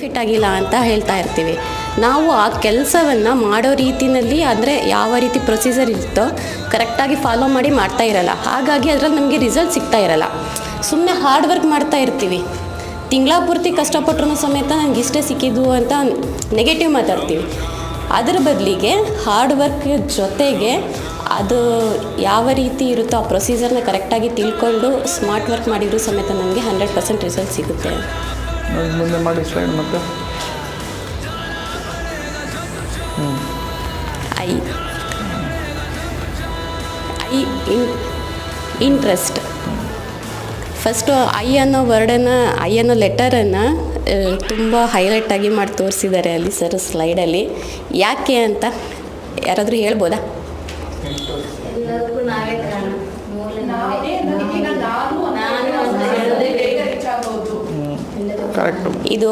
Fit ಆಗಿಲ್ಲ ಅಂತ ಹೇಳ್ತಾ ಇರ್ತೀವಿ. ನಾವು ಆ ಕೆಲಸವನ್ನು ಮಾಡೋ ರೀತಿಯಲ್ಲಿ ಅಂದರೆ ಯಾವ ರೀತಿ ಪ್ರೊಸೀಜರ್ ಇರುತ್ತೋ ಕರೆಕ್ಟಾಗಿ ಫಾಲೋ ಮಾಡಿ ಮಾಡ್ತಾ ಇರಲ್ಲ. ಹಾಗಾಗಿ ಅದರಲ್ಲಿ ನಮಗೆ ರಿಸಲ್ಟ್ ಸಿಗ್ತಾ ಇರಲ್ಲ. ಸುಮ್ಮನೆ ಹಾರ್ಡ್ ವರ್ಕ್ ಮಾಡ್ತಾ ಇರ್ತೀವಿ, ತಿಂಗಳ ಪೂರ್ತಿ ಕಷ್ಟಪಟ್ಟರು ಸಮೇತ ನನಗೆ ಇಷ್ಟೇ ಸಿಕ್ಕಿದ್ದು ಅಂತ ನೆಗೆಟಿವ್ ಮಾತಾಡ್ತೀವಿ. ಅದರ ಬದಲಿಗೆ ಹಾರ್ಡ್ ವರ್ಕ್ ಜೊತೆಗೆ ಅದು ಯಾವ ರೀತಿ ಇರುತ್ತೋ ಆ ಪ್ರೊಸೀಜರ್ನ ಕರೆಕ್ಟಾಗಿ ತಿಳ್ಕೊಂಡು ಸ್ಮಾರ್ಟ್ ವರ್ಕ್ ಮಾಡಿದರೂ ಸಮೇತ ನನಗೆ 100% ರಿಸಲ್ಟ್ ಸಿಗುತ್ತೆ. ಮುಂದೆ ಮಾಡಿ ಸ್ಲೈಡ್ ಮತ್ತೆ ಇಂಟ್ರೆಸ್ಟ್. ಫಸ್ಟು ಐ ಅನ್ನೋ ವರ್ಡನ್ನು, ಐ ಅನ್ನೋ ಲೆಟರನ್ನು ತುಂಬ ಹೈಲೈಟಾಗಿ ಮಾಡಿ ತೋರಿಸಿದ್ದಾರೆ ಅಲ್ಲಿ ಸರ್ ಸ್ಲೈಡಲ್ಲಿ. ಯಾಕೆ ಅಂತ ಯಾರಾದರೂ ಹೇಳ್ಬೋದಾ? ಕರೆಕ್ಟು. ಇದು